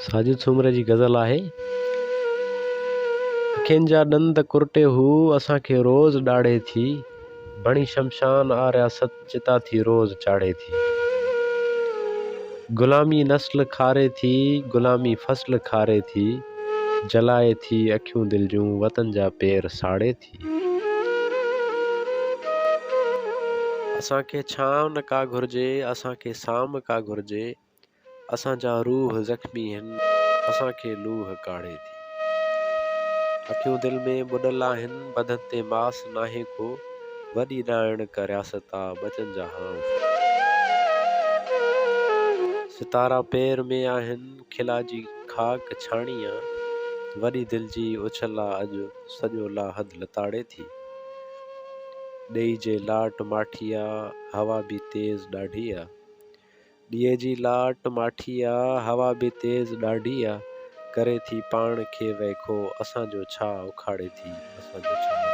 साजिद सूमरे जी गज़ल आहे। अखियुनि जा ॾंद कुरटे हू असांखे रोज़ ॾाढ़े थी, बणी शमशान आ रियासत चिता थी रोज़ चाढ़े थी। गुलामी नस्ल खारे थी, गुलामी फसल खारे थी, जलाए थी अखियूं दिल जूं वतन जा पेर साड़े थी। असांखे छांव न का घुर्जे, असांखे साम का घुर्जे, असांजा रूह ज़ख्मी आहिनि, असांखे लूह काढ़े थी। अखियूं दिल में ॿुॾल आहिनि, बदन ते मास नाहे को, वॾी ॾाइण का रियासत आ बचन जा हां। सितारा पेर में आहिनि, खिला जी खाक छाणी आ, वॾी दिल जी उछल आ अॼु सॼो लाहद लताड़े थी। ॾेई जे लाट माठी आ, हवा भी तेज़ ॾाढी आ, ॾीए जी लाट माठी आ, हवा भी तेज़ ॾाढी आ, करे थी पाण खे वेखो, असांजो छा उखाड़े थी, असांजो छा